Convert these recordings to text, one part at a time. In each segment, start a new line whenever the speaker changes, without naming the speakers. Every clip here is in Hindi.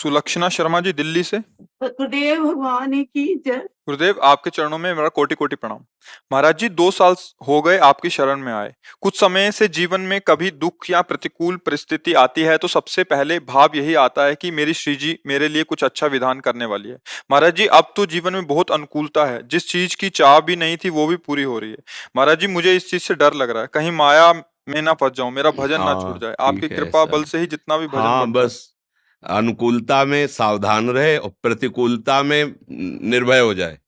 सुलक्षणा शर्मा जी, दिल्ली से।
गुरुदेव भगवान की जय।
गुरुदेव, आपके चरणों में मेरा कोटि कोटि प्रणाम। महाराज जी, 2 साल हो गए आपकी शरण में आए। कुछ समय से जीवन में कभी दुख या प्रतिकूल परिस्थिति आती है तो सबसे पहले भाव यही आता है कि मेरी श्री जी मेरे लिए कुछ अच्छा विधान करने वाली है। महाराज जी, अब तो जीवन में बहुत अनुकूलता है, जिस चीज की चाह भी नहीं थी वो भी पूरी हो रही है। महाराज जी, मुझे इस चीज से डर लग रहा है, कहीं माया में ना फंस जाऊं, मेरा भजन ना छूट
हाँ,
जाए। आपकी
ठीक है
कृपा
ऐसा।
बल से ही जितना भी भजन
हाँ,
बनता है।
बस अनुकूलता में सावधान रहे और प्रतिकूलता में निर्भय हो जाए।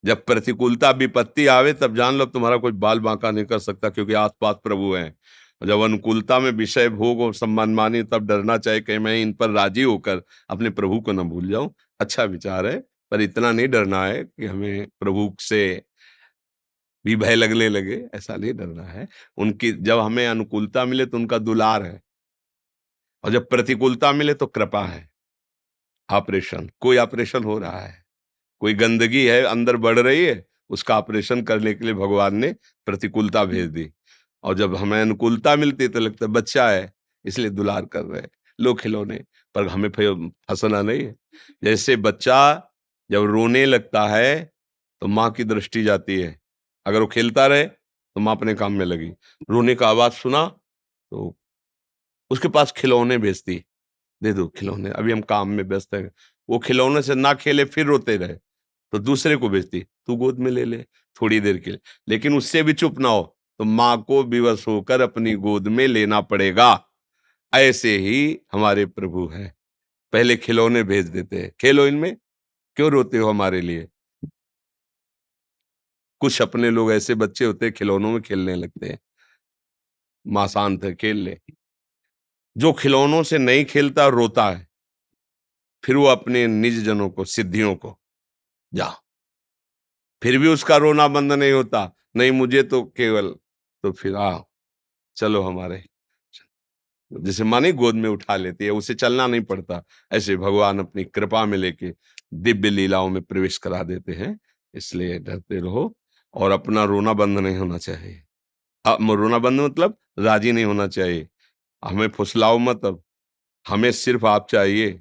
जब प्रतिकूलता विपत्ति आवे तब जान लो तुम्हारा कोई बाल बांका नहीं कर सकता, क्योंकि आसपास प्रभु हैं। और जब अनुकूलता में विषय भोग और सम्मान मानी, तब डरना चाहिए कहीं मैं इन पर राजी होकर अपने प्रभु को न भूल जाऊं। अच्छा विचार है, पर इतना नहीं डरना है कि हमें प्रभु से भी भय लगने लगे, ऐसा नहीं डरना है। उनकी जब हमें अनुकूलता मिले तो उनका दुलार है, और जब प्रतिकूलता मिले तो कृपा है। कोई ऑपरेशन हो रहा है, कोई गंदगी है अंदर बढ़ रही है, उसका ऑपरेशन करने के लिए भगवान ने प्रतिकूलता भेज दी। और जब हमें अनुकूलता मिलती है तो लगता है बच्चा है, इसलिए दुलार कर रहे हैं, लो खिलौने। पर हमें फिर फंसना नहीं है। जैसे बच्चा जब रोने लगता है तो माँ की दृष्टि जाती है, अगर वो खेलता रहे तो माँ अपने काम में लगी। रोने का आवाज सुना तो उसके पास खिलौने भेजती, दे दो खिलौने, अभी हम काम में व्यस्त हैं। वो खिलौने से ना खेले फिर रोते रहे तो दूसरे को भेजती, तू गोद में ले ले थोड़ी देर के लिए। लेकिन उससे भी चुप ना हो तो माँ को विवश होकर अपनी गोद में लेना पड़ेगा। ऐसे ही हमारे प्रभु हैं, पहले खिलौने भेज देते हैं, खेलो इनमें, क्यों रोते हो हमारे लिए। कुछ अपने लोग ऐसे बच्चे होते हैं खिलौनों में खेलने लगते हैं, माँ शांत है खेल ले। जो खिलौनों से नहीं खेलता रोता है, फिर वो अपने निज जनों को, सिद्धियों को जा, फिर भी उसका रोना बंद नहीं होता, नहीं मुझे तो केवल, तो फिर आओ चलो हमारे, जैसे माने गोद में उठा लेती है, उसे चलना नहीं पड़ता। ऐसे भगवान अपनी कृपा में लेके दिव्य लीलाओं में प्रवेश करा देते हैं। इसलिए डरते रहो, और अपना रोना बंद नहीं होना चाहिए। अब रोना बंद मतलब राजी नहीं होना चाहिए। हमें फुसलाओ मत, अब हमें सिर्फ आप चाहिए।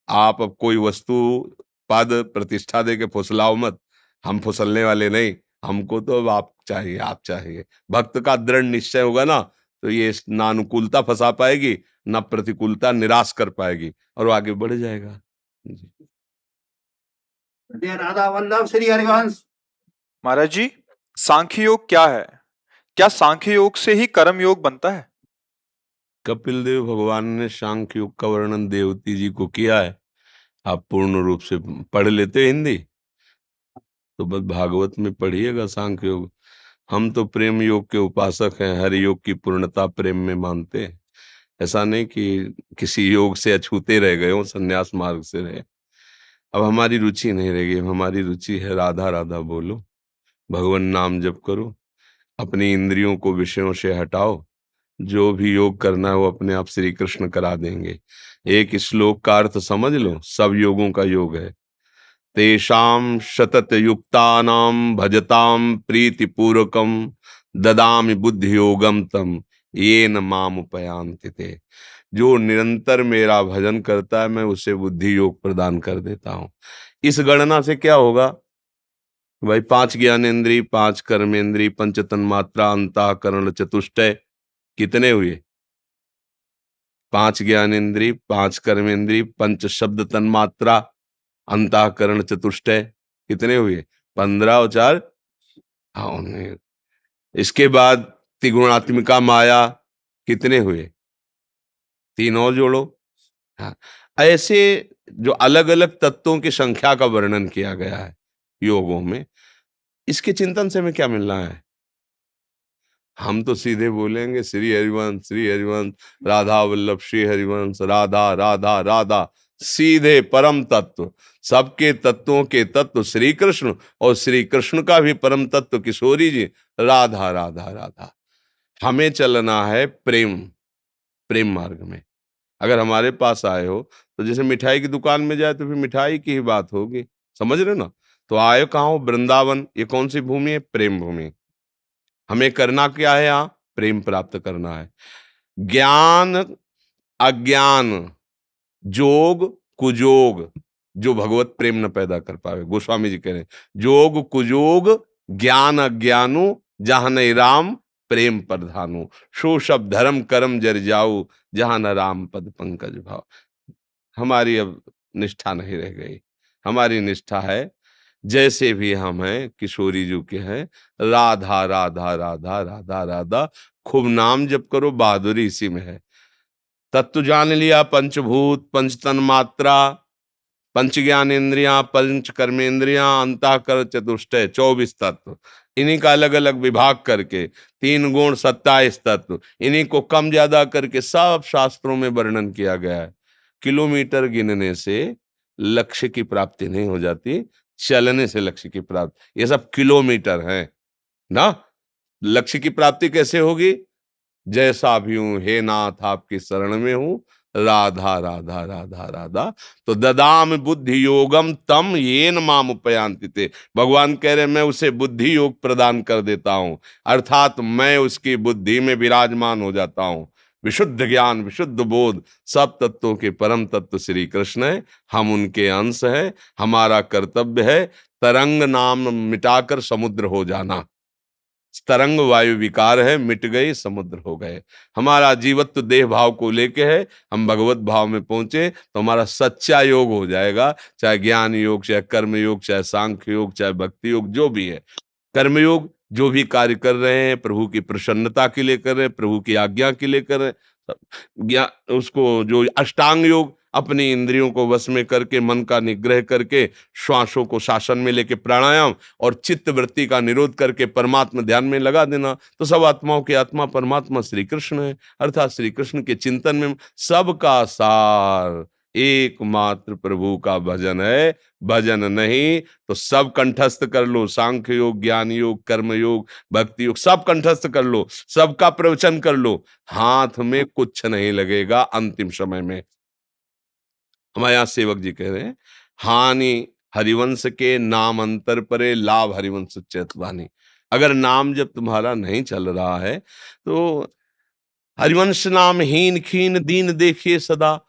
आप अब कोई वस्तु, पद, प्रतिष्ठा दे के फुसलाओ मत, हम फुसलने वाले नहीं। हमको तो अब आप चाहिए, आप चाहिए। भक्त का दृढ़ निश्चय होगा ना, तो ये ना अनुकूलता फंसा पाएगी, ना प्रतिकूलता निराश कर पाएगी, और वो आगे बढ़ जाएगा जी।
राधा वल्लभ श्री हरिवंश।
महाराज जी, सांख्य योग क्या है? क्या सांख्य योग से ही कर्म योग बनता है?
कपिल देव भगवान ने सांख्य योग का वर्णन देवती जी को किया है। आप पूर्ण रूप से पढ़ लेते हिंदी तो बस भागवत में पढ़िएगा सांख्य योग। हम तो प्रेम योग के उपासक हैं, हर योग की पूर्णता प्रेम में मानते हैं। ऐसा नहीं कि किसी योग से अछूते रह गए हो, संन्यास मार्ग से रहे। अब हमारी रुचि नहीं रहेगी, हमारी रुचि है राधा राधा बोलो, भगवान नाम जप करो, अपनी इंद्रियों को विषयों से हटाओ। जो भी योग करना है वो अपने आप श्री कृष्ण करा देंगे। एक श्लोक का अर्थ समझ लो, सब योगों का योग है। तेषां शतत युक्तानां भजतां प्रीतिपूर्वकं ददामि बुद्धि योगम तम येन माम उपयांति ते। जो निरंतर मेरा भजन करता है मैं उसे बुद्धि योग प्रदान कर देता हूं। इस गणना से क्या होगा भाई, 5 ज्ञानेंद्री, 5 कर्मेंद्री, पंच तन्मात्रा, अंतःकरण, चतुष्टय, कितने हुए? 5 ज्ञानेंद्री, 5 कर्मेंद्री, पंच शब्द तन्मात्रा, अंतःकरण, चतुष्टय, कितने हुए? 15 और 4, हाँ 19। इसके बाद त्रिगुणात्मिका माया, कितने हुए? 3 और जोड़ो। हाँ, ऐसे जो अलग अलग तत्वों की संख्या का वर्णन किया गया है योगों में, इसके चिंतन से हमें क्या मिलना है? हम तो सीधे बोलेंगे श्री हरिवंश, श्री हरिवंश, राधा वल्लभ श्री हरिवंश, राधा राधा राधा, सीधे परम तत्व, सबके तत्वों के तत्व श्री कृष्ण, और श्री कृष्ण का भी परम तत्व किशोरी जी, राधा राधा राधा। हमें चलना है प्रेम, प्रेम मार्ग में। अगर हमारे पास आए हो तो जैसे मिठाई की दुकान में जाए तो फिर मिठाई की ही बात होगी, समझ रहे हो ना। तो आए कहाँ हो? वृंदावन। ये कौन सी भूमि है? प्रेम भूमि। हमें करना क्या है? यहाँ प्रेम प्राप्त करना है। ज्ञान, अज्ञान, जोग कुजोग जो भगवत प्रेम न पैदा कर पावे, गोस्वामी जी कह रहे हैं, जोग कुजोग ज्ञान अज्ञानु जहां नहीं राम प्रेम प्रधानु, सो सब धर्म कर्म जर जाऊ जहां न राम पद पंकज भाव। हमारी अब निष्ठा नहीं रह गई। हमारी निष्ठा है जैसे भी हम हैं, किशोरी जी के हैं, राधा राधा राधा राधा राधा, खूब नाम जप करो, बहादुरी इसी में है। तत्व जान लिया, पंचभूत पंच तन मात्रा, पंच ज्ञान इंद्रियां, पंच कर्मेंद्रियां, अंतःकरण चतुष्टय, 24 तत्व, इन्हीं का अलग अलग विभाग करके 3 गुण 27 तत्व, इन्हीं को कम ज्यादा करके सब शास्त्रों में वर्णन किया गया है। किलोमीटर गिनने से लक्ष्य की प्राप्ति नहीं हो जाती, चलने से लक्ष्य की प्राप्ति। ये सब किलोमीटर हैं ना। लक्ष्य की प्राप्ति कैसे होगी? जैसा भी हूं हे नाथ आपकी शरण में हूं, राधा राधा राधा राधा, तो ददाम बुद्धि योगम तम येन माम उपयांति ते। भगवान कह रहे मैं उसे बुद्धि योग प्रदान कर देता हूं, अर्थात मैं उसकी बुद्धि में विराजमान हो जाता हूं। विशुद्ध ज्ञान विशुद्ध बोध, सब तत्वों के परम तत्व श्री कृष्ण है, हम उनके अंश हैं। हमारा कर्तव्य है तरंग नाम मिटाकर समुद्र हो जाना। तरंग वायु विकार है, मिट गई समुद्र हो गए। हमारा जीवत्व देह भाव को लेके है, हम भगवत भाव में पहुंचे तो हमारा सच्चा योग हो जाएगा, चाहे ज्ञान योग, चाहे कर्म योग, चाहे सांख्य योग, चाहे भक्ति योग, जो भी है। कर्मयोग जो भी कार्य कर रहे हैं प्रभु की प्रसन्नता के लिए कर रहे हैं, प्रभु की आज्ञा के लिए कर रहे हैं। ज्ञान उसको जो अष्टांग योग, अपनी इंद्रियों को वश में करके मन का निग्रह करके श्वासों को शासन में लेके प्राणायाम और चित्त वृत्ति का निरोध करके परमात्मा ध्यान में लगा देना, तो सब आत्माओं के आत्मा परमात्मा श्री कृष्ण है। अर्थात श्री कृष्ण के चिंतन में सबका सार एकमात्र प्रभु का भजन है। भजन नहीं तो सब कंठस्थ कर लो, सांख्य योग, ज्ञान योग, कर्म योग, भक्ति योग, सब कंठस्थ कर लो, सबका प्रवचन कर लो, हाथ में कुछ नहीं लगेगा अंतिम समय में। हमारे यहाँ सेवक जी कह रहे हैं, हानि हरिवंश के नाम अंतर परे, लाभ हरिवंश चेतवानी। अगर नाम जब तुम्हारा नहीं चल रहा है तो हरिवंश नाम हीन खीन दीन देखिए सदा,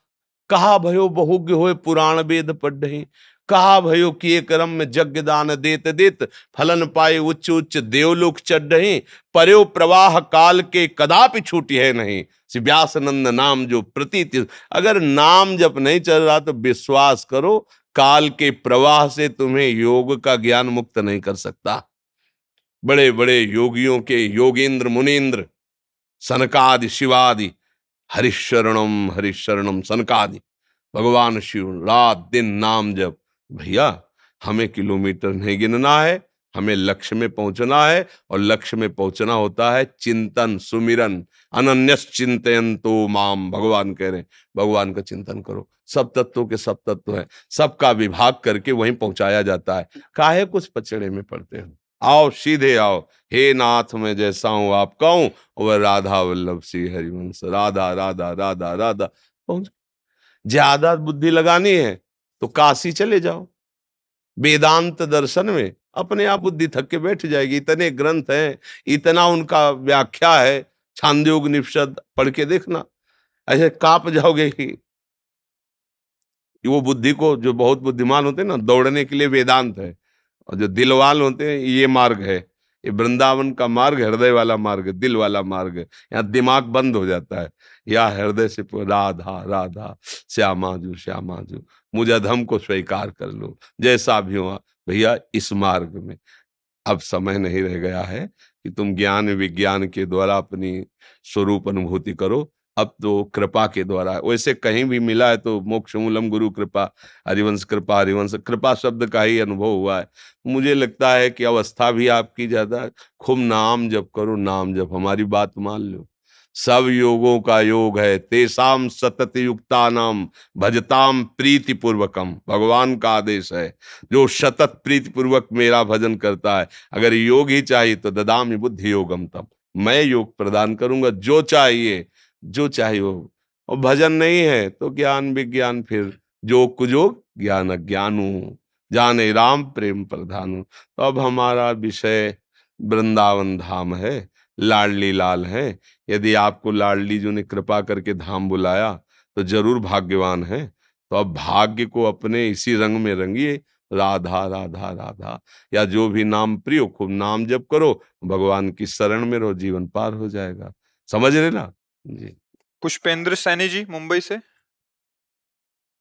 कहा भयो बहुज्ञ होए पुराण वेद पढ़हि, कहा भयो किए कर्म में यज्ञ दान देत देत, फलन पाए उच्च उच्च देवलोक चढ़हि, पर्यो प्रवाह काल के कदापि छूटी है नहीं, श्री व्यासनंद नाम जो प्रतीति। अगर नाम जब नहीं चल रहा तो विश्वास करो काल के प्रवाह से तुम्हें योग का ज्ञान मुक्त नहीं कर सकता। बड़े बड़े योगियों के योगेंद्र मुनीन्द्र सनकादि शिवादि, हरिशरणम सनकादि, भगवान शिव रात दिन नाम जप। भैया हमें किलोमीटर नहीं गिनना है, हमें लक्ष्य में पहुंचना है, और लक्ष्य में पहुंचना होता है चिंतन सुमिरन। अनन्यस चिंतयन्तो माम, भगवान कह रहे हैं भगवान का चिंतन करो। सब तत्वों के सब तत्व हैं, सबका विभाग करके वहीं पहुंचाया जाता है। काहे कुछ पचड़े में पड़ते हो, आओ सीधे आओ, हे नाथ मैं जैसा हूं आपका हूं, वह राधा वल्लभ श्री हरिवंश, राधा राधा राधा राधा पहुंच। ज्यादा बुद्धि लगानी है तो काशी चले जाओ, वेदांत दर्शन में अपने आप बुद्धि थक के बैठ जाएगी। इतने ग्रंथ हैं, इतना उनका व्याख्या है, छांदोग्य उपनिषद पढ़ के देखना, ऐसे कांप जाओगे कि वो बुद्धि को, जो बहुत बुद्धिमान होते हैं ना, दौड़ने के लिए वेदांत है, और जो दिलवाल होते हैं ये मार्ग है। ये वृंदावन का मार्ग हृदय वाला मार्ग है, दिल वाला मार्ग है। यहाँ दिमाग बंद हो जाता है, या हृदय से राधा राधा श्यामाजू श्यामाजू, मुझ अधम को स्वीकार कर लो, जैसा भी हो। भैया इस मार्ग में अब समय नहीं रह गया है कि तुम ज्ञान विज्ञान के द्वारा अपनी स्वरूप अनुभूति करो। अब तो कृपा के द्वारा, वैसे कहीं भी मिला है तो मोक्ष मूलम गुरु कृपा, हरिवंश कृपा, हरिवंश कृपा शब्द का ही अनुभव हुआ है। मुझे लगता है कि अवस्था भी आपकी ज्यादा, खूब नाम जप करो, नाम जप। हमारी बात मान लो, सब योगों का योग है, तेसाम सतत युक्ता नाम भजताम प्रीति पूर्वकम, भगवान का आदेश है। जो सतत प्रीति पूर्वक मेरा भजन करता है, अगर योग ही चाहिए तो ददामि बुद्धि योगम तम, मैं योग प्रदान करूंगा, जो चाहिए जो चाहिए हो। और भजन नहीं है तो ज्ञान विज्ञान, फिर जो कुजोग ज्ञान अज्ञानू, जाने राम प्रेम प्रधानु। तो अब हमारा विषय वृंदावन धाम है, लाडली लाल है। यदि आपको लाडली जी ने कृपा करके धाम बुलाया तो जरूर भाग्यवान है। तो अब भाग्य को अपने इसी रंग में रंगिए, राधा राधा राधा, या जो भी नाम प्रिय हो, खूब नाम जप करो, भगवान की शरण में रहो, जीवन पार हो जाएगा। समझ रहे ना जी।
पुष्पेंद्र सैनी जी मुंबई से।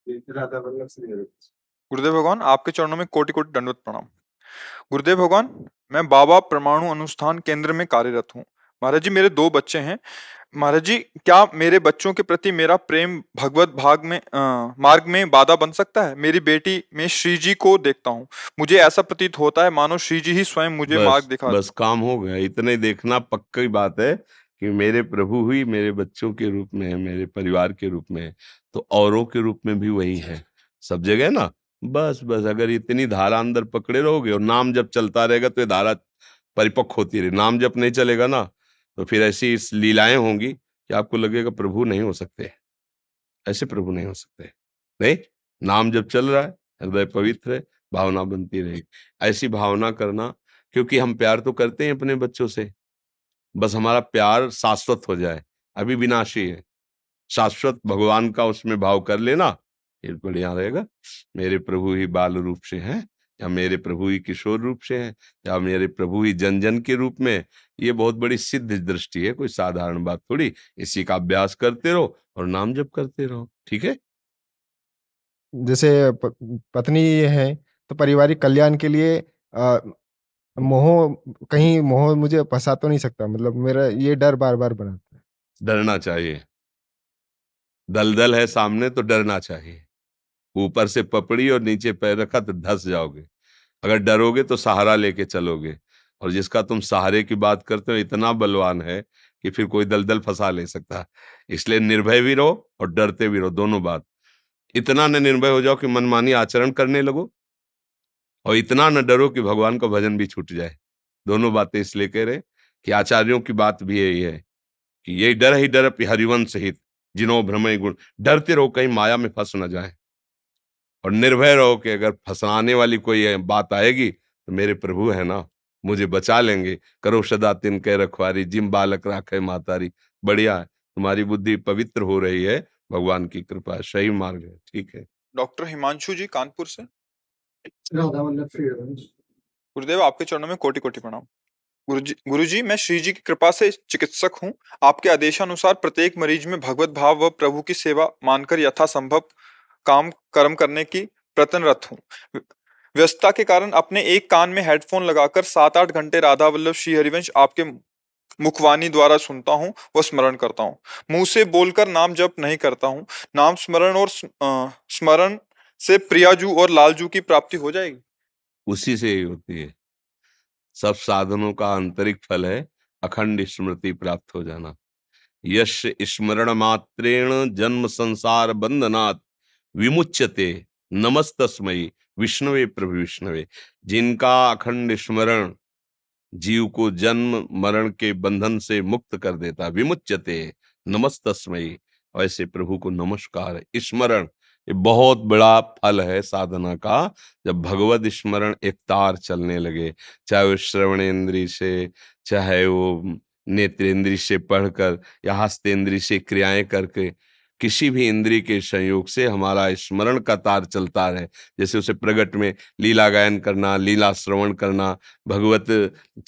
राधा वल्लभ श्री हरि।
गुरुदेव भगवान आपके चरणों में कोटि कोटि दंडवत प्रणाम। गुरुदेव भगवान, मैं बाबा परमाणु अनुष्ठान केंद्र में कार्यरत हूँ। महाराज जी, मेरे 2 बच्चे हैं। महाराज जी, क्या मेरे बच्चों के प्रति मेरा प्रेम भगवत मार्ग में बाधा बन सकता है? मेरी बेटी में श्री जी को देखता हूँ, मुझे ऐसा प्रतीत होता है मानो श्री जी ही स्वयं मुझे मार्ग
बस
दिखा
बस काम हो गया, इतने देखना पक्की बात है कि मेरे प्रभु ही मेरे बच्चों के रूप में है, मेरे परिवार के रूप में है, तो औरों के रूप में भी वही है, सब जगह ना। बस बस अगर इतनी धारा अंदर पकड़े रहोगे और नाम जब चलता रहेगा तो ये धारा परिपक्व होती रहे। नाम जब नहीं चलेगा ना तो फिर ऐसी इस लीलाएं होंगी कि आपको लगेगा प्रभु नहीं हो सकते, ऐसे प्रभु नहीं हो सकते। नहीं, नाम जब चल रहा है, हृदय पवित्र है, भावना बनती रहेगी। ऐसी भावना करना, क्योंकि हम प्यार तो करते हैं अपने बच्चों से, बस हमारा प्यार शाश्वत हो जाए, अभी विनाशी है। शाश्वत भगवान का उसमें भाव कर लेना, फिर बढ़िया रहेगा। मेरे प्रभु ही बाल रूप से हैं, या मेरे प्रभु ही किशोर रूप से हैं, या मेरे प्रभु ही जन जन के रूप में। ये बहुत बड़ी सिद्ध दृष्टि है, कोई साधारण बात थोड़ी। इसी का अभ्यास करते रहो और नाम जप करते रहो, ठीक है।
जैसे पत्नी ये है, तो पारिवारिक कल्याण के लिए मोह, कहीं मोह मुझे फंसा तो नहीं सकता? मतलब मेरा ये डर बार-बार बनाता है।
डरना चाहिए, दलदल है सामने तो डरना चाहिए। ऊपर से पपड़ी और नीचे पैर रखा तो धंस जाओगे। अगर डरोगे तो सहारा लेके चलोगे, और जिसका तुम सहारे की बात करते हो इतना बलवान है कि फिर कोई दलदल फंसा ले सकता। इसलिए निर्भय भी रहो और डरते भी रहो, दोनों बात। इतना न निर्भय हो जाओ कि मनमानी आचरण करने लगो, और इतना न डरो कि भगवान का भजन भी छूट जाए। दोनों बातें इसलिए कह रहे कि आचार्यों की बात भी यही है कि ये डर ही डर हरिवंश हित, जिनो भ्रमय गुण। डरते रहो कहीं माया में फंस न जाए, और निर्भय रहो कि अगर फंसाने वाली कोई बात आएगी तो मेरे प्रभु है ना, मुझे बचा लेंगे। करो सदा तिनके रखवारी, जिम बालक राखे मातारी। बढ़िया है, तुम्हारी बुद्धि पवित्र हो रही है, भगवान की कृपा है, सही मार्ग है, ठीक है।
डॉक्टर हिमांशु जी कानपुर से।
राधा वल्लभ श्री हरि।
गुरुदेव आपके चरणों में कोटि कोटि प्रणाम। गुरुजी, मैं श्री जी की कृपा से चिकित्सक हूँ। आपके आदेशानुसार प्रत्येक मरीज में भगवत भाव व प्रभु की सेवा मानकर यथासंभव काम कर्म करने की प्रयत्नरत हूँ। व्यस्तता के कारण अपने एक कान में हेडफोन लगाकर 7-8 घंटे राधा वल्लभ श्री हरिवंश आपके मुखवाणी द्वारा सुनता हूँ व स्मरण करता हूँ। मुंह से बोलकर नाम जप नहीं करता हूँ। नाम स्मरण और स्मरण से प्रियाजू और लालजू की प्राप्ति हो जाएगी?
उसी से ही होती है। सब साधनों का आंतरिक फल है अखंड स्मृति प्राप्त हो जाना। यश स्मरण मात्रेण जन्म संसार बंधनात् विमुच्यते, नमस्तस्मै विष्णवे प्रभु विष्णवे। जिनका अखंड स्मरण जीव को जन्म मरण के बंधन से मुक्त कर देता, विमुच्यते नमस्तस्मै, ऐसे प्रभु को नमस्कार है। स्मरण ये बहुत बड़ा फल है साधना का। जब भगवत स्मरण एक तार चलने लगे, चाहे वो श्रवणेन्द्रिय से, चाहे वो नेत्रेंद्रिय से पढ़कर, या हस्तेंद्रिय से क्रियाएं करके, किसी भी इंद्रिय के संयोग से हमारा स्मरण का तार चलता रहे। जैसे उसे प्रगट में लीला गायन करना, लीला श्रवण करना, भगवत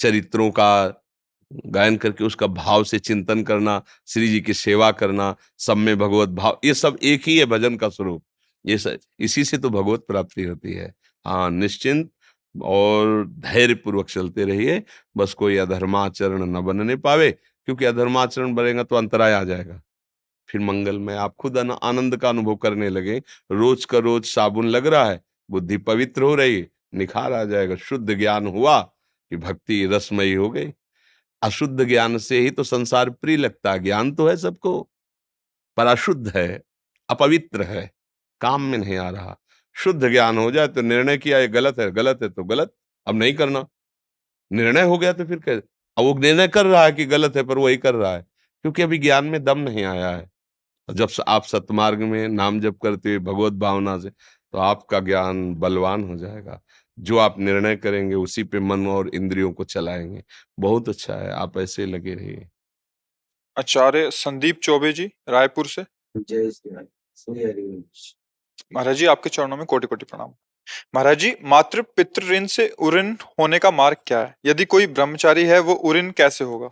चरित्रों का गायन करके उसका भाव से चिंतन करना, श्री जी की सेवा करना, सब में भगवत भाव, ये सब एक ही है भजन का स्वरूप। ये सब इसी से तो भगवत प्राप्ति होती है। हाँ, निश्चिंत और धैर्य पूर्वक चलते रहिए, बस कोई अधर्माचरण न बनने पावे, क्योंकि अधर्माचरण बनेगा तो अंतराय आ जाएगा। फिर मंगल में आप खुद आनंद का अनुभव करने लगे। रोज का रोज साबुन लग रहा है, बुद्धि पवित्र हो रही है, निखार आ जाएगा। शुद्ध ज्ञान हुआ कि भक्ति रसमयी हो गई। अशुद्ध ज्ञान से ही तो संसार प्रिय लगता है। ज्ञान तो है सबको, पर अशुद्ध है, अपवित्र है, काम में नहीं आ रहा। शुद्ध ज्ञान हो जाए तो निर्णय किया ये गलत है, गलत है तो गलत, अब नहीं करना। निर्णय हो गया तो फिर कैसे? अब वो निर्णय कर रहा है कि गलत है पर वही कर रहा है, क्योंकि अभी ज्ञान में दम नहीं आया है। जब आप सतमार्ग में नाम जप करते हुए भगवत भावना से, तो आपका ज्ञान बलवान हो जाएगा। जो आप निर्णय करेंगे उसी पे मन और इंद्रियों को चलाएंगे। बहुत अच्छा है, आप ऐसे लगे रहिए।
आचार्य संदीप चौबे जी रायपुर से।
जय श्री हरि। श्री हरिवंश।
महाराज जी आपके चरणों में कोटि कोटि प्रणाम। महाराज जी मातृ पितृ ऋण से उऋण होने का मार्ग क्या है? यदि कोई ब्रह्मचारी है वो उऋण कैसे होगा?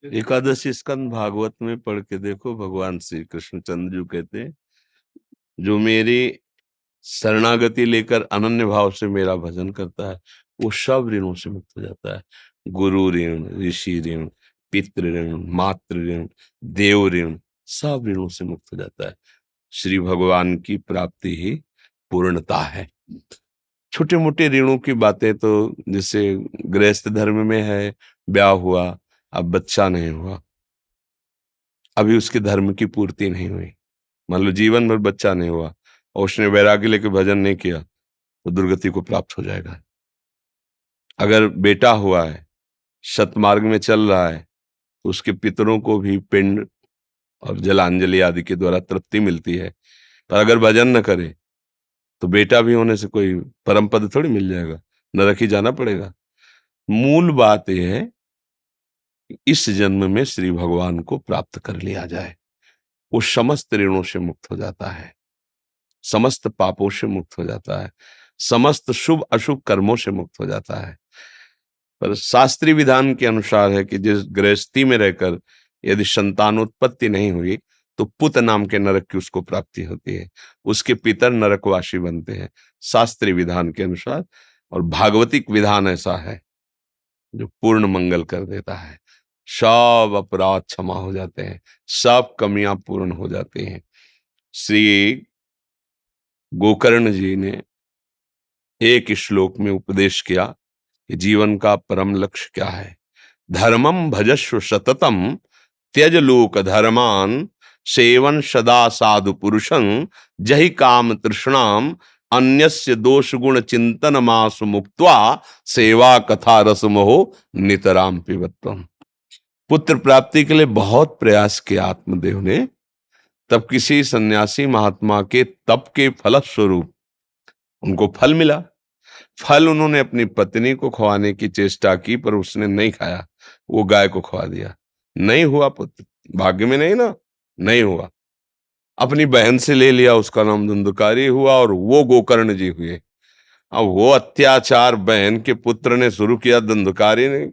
एकादशी स्कंद भागवत में पढ़ के देखो, भगवान श्री कृष्णचंद्र जी कहते हैं, जो मेरी शरणागति लेकर अनन्य भाव से मेरा भजन करता है वो सब ऋणों से मुक्त हो जाता है। गुरु ऋण, ऋषि ऋण, पितृ ऋण, मातृ ऋण, देव ऋण, सब ऋणों से मुक्त हो जाता है। श्री भगवान की प्राप्ति ही पूर्णता है। छोटे मोटे ऋणों की बातें तो जैसे गृहस्थ धर्म में है, ब्याह हुआ, अब बच्चा नहीं हुआ, अभी उसके धर्म की पूर्ति नहीं हुई, मान लो जीवन भर बच्चा नहीं हुआ और उसने वैराग्य लेके भजन नहीं किया तो दुर्गति को प्राप्त हो जाएगा। अगर बेटा हुआ है, सतमार्ग में चल रहा है, तो उसके पितरों को भी पिंड और जलांजलि आदि के द्वारा तृप्ति मिलती है। पर अगर भजन न करे तो बेटा भी होने से कोई परम पद थोड़ी मिल जाएगा, नरक ही जाना पड़ेगा। मूल बात यह है कि इस जन्म में श्री भगवान को प्राप्त कर लिया जाए, वो समस्त ऋणों से मुक्त हो जाता है, समस्त पापों से मुक्त हो जाता है, समस्त शुभ अशुभ कर्मों से मुक्त हो जाता है। पर शास्त्रीय विधान के अनुसार है कि जिस गृहस्थी में रहकर यदि संतानोत्पत्ति नहीं हुई तो पुत नाम के नरक की उसको प्राप्ति होती है, उसके पितर नरकवासी बनते हैं शास्त्रीय विधान के अनुसार। और भागवतिक विधान ऐसा है जो पूर्ण मंगल कर देता है, सब अपराध क्षमा हो जाते हैं, सब कमियां पूर्ण हो जाती हैं। श्री गोकर्ण जी ने एक श्लोक में उपदेश किया कि जीवन का परम लक्ष्य क्या है। धर्मम भजस्व सततम त्यज लोक धर्मान सेवन सदा साधु पुरुषं जहि काम तृष्णाम अन्यस्य दोष गुण चिंतन मास मुक्त्वा सेवा कथा रस मोह नितराम पिबत्वम। पुत्र प्राप्ति के लिए बहुत प्रयास किया आत्मदेव ने, तब किसी सन्यासी महात्मा के तप के फलस्वरूप उनको फल मिला। फल उन्होंने अपनी पत्नी को खवाने की चेष्टा की पर उसने नहीं खाया, वो गाय को खवा दिया। नहीं हुआ पुत्र, भाग्य में नहीं ना, नहीं हुआ। अपनी बहन से ले लिया, उसका नाम धुंधकारी हुआ और वो गोकर्ण जी हुए। अब वो अत्याचार बहन के पुत्र ने शुरू किया, धुंधकारी ने।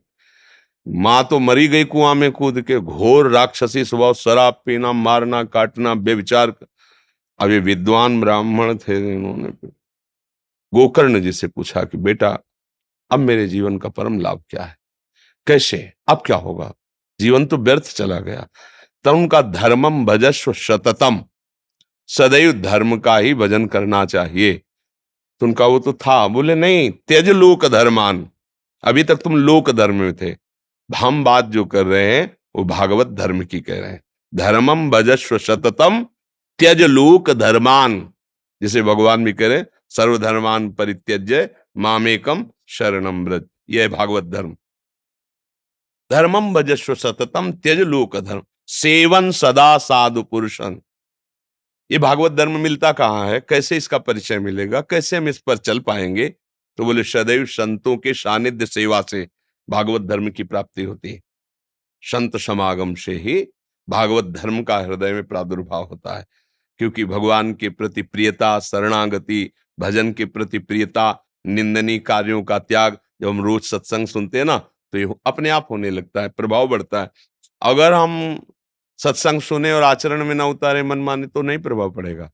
मां तो मरी गई कुआं में कूद के, घोर राक्षसी स्वभाव, शराब पीना, मारना, काटना, बेविचार। अब ये विद्वान ब्राह्मण थे, इन्होंने गोकर्ण जी से पूछा कि बेटा अब मेरे जीवन का परम लाभ क्या है, कैसे, अब क्या होगा, जीवन तो व्यर्थ चला गया। तब उनका धर्मम भजस्व सततम, सदैव धर्म का ही भजन करना चाहिए। तो उनका वो तो था, बोले नहीं, त्यज लोक धर्मान, अभी तक तुम लोक धर्म में थे, हम बात जो कर रहे हैं वो भागवत धर्म की कह रहे हैं। धर्मम भजस्व सततम त्यज लोक धर्मान, जिसे भगवान भी कह रहे हैं, सर्वधर्मान परित्यज्य मामेकम शरणम व्रज, यह है भागवत धर्म। धर्मम भजस्व सततम त्यज लोक धर्म सेवन सदा साधु पुरुषन। ये भागवत धर्म मिलता कहाँ है, कैसे इसका परिचय मिलेगा, कैसे हम इस पर चल पाएंगे? तो बोले सदैव संतों के सानिध्य सेवा से भागवत धर्म की प्राप्ति होती है। संत समागम से ही भागवत धर्म का हृदय में प्रादुर्भाव होता है, क्योंकि भगवान के प्रति प्रियता, शरणागति, भजन के प्रति प्रियता, निंदनीय कार्यों का त्याग, जब हम रोज सत्संग सुनते हैं ना तो ये अपने आप होने लगता है, प्रभाव बढ़ता है। अगर हम सत्संग सुने और आचरण में ना उतारे, मन माने, तो नहीं प्रभाव पड़ेगा।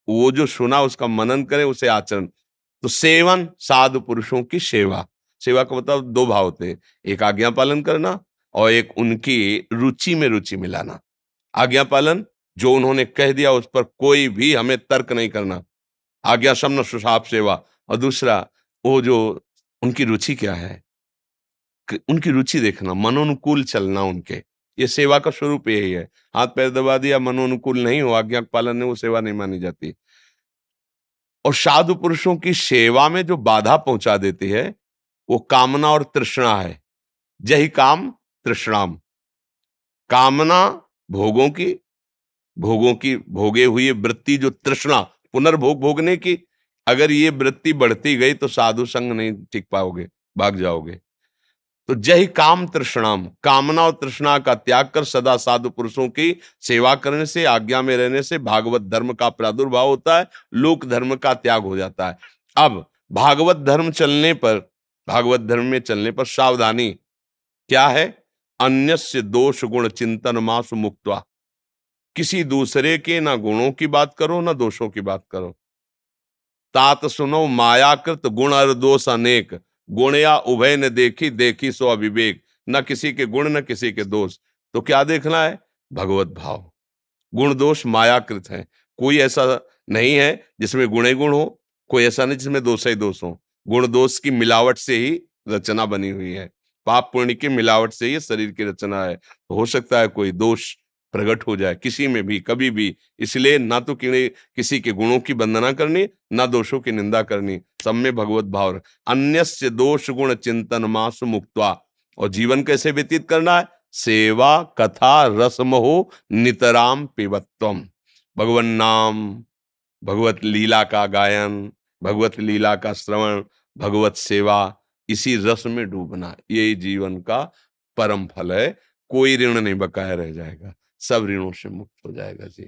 वो जो सुना उसका मनन करे, उसे आचरण। तो सेवन साधु पुरुषों की सेवा, सेवा का मतलब दो भाव होते हैं, एक आज्ञा पालन करना और एक उनकी रुचि में रुचि मिलाना। आज्ञा पालन, जो उन्होंने कह दिया उस पर कोई भी हमें तर्क नहीं करना, आज्ञा शमन सुसाप सेवा। और दूसरा वो जो उनकी रुचि क्या है, उनकी रुचि देखना, मनोनुकूल चलना उनके, ये सेवा का स्वरूप यही है। हाथ पैर दबा दिया, मनोनुकूल नहीं हो, आज्ञा पालन है, वो सेवा नहीं मानी जाती। और साधु पुरुषों की सेवा में जो बाधा पहुंचा देती है वो कामना और तृष्णा है। जही काम तृष्णाम, कामना भोगों की, भोगों की भोगे हुई वृत्ति, जो तृष्णा पुनर्भोग भोगने की, अगर ये वृत्ति बढ़ती गई तो साधु संग नहीं टिक पाओगे, भाग जाओगे। तो जय काम तृष्णाम, कामना और तृष्णा का त्याग कर सदा साधु पुरुषों की सेवा करने से, आज्ञा में रहने से भागवत धर्म का प्रादुर्भाव होता है, लोक धर्म का त्याग हो जाता है। अब भागवत धर्म में चलने पर सावधानी क्या है? अन्यस्य दोष गुण चिंतन मासु मुक्त्वा, किसी दूसरे के ना गुणों की बात करो ना दोषों की बात करो। तात सुनो मायाकृत गुण और दोष अनेक, गुण या उभय न देखी, देखी सो अविवेक। न किसी के गुण न किसी के दोष, तो क्या देखना है? भगवत भाव। गुण दोष मायाकृत हैं, कोई ऐसा नहीं है जिसमें गुण ही गुण हो, कोई ऐसा नहीं जिसमें दोष ही दोष हो। गुण दोष की मिलावट से ही रचना बनी हुई है, पाप पुण्य की मिलावट से ही शरीर की रचना है। तो हो सकता है कोई दोष प्रकट हो जाए किसी में भी, कभी भी। इसलिए ना तो किसी के गुणों की वंदना करनी, ना दोषों की निंदा करनी, सब में भगवत भाव। अन्यस्य दोष गुण चिंतन मासु मुक्त्वा, और जीवन कैसे व्यतीत करना है? सेवा कथा रसमहो नितराम पिबत्वम, भगवन नाम, भगवत लीला का गायन, भगवत लीला का श्रवण, भगवत सेवा, इसी रस में डूबना, यही जीवन का परम फल है। कोई ऋण नहीं बकाया रह जाएगा, सब ऋणों से मुक्त हो जाएगा जी।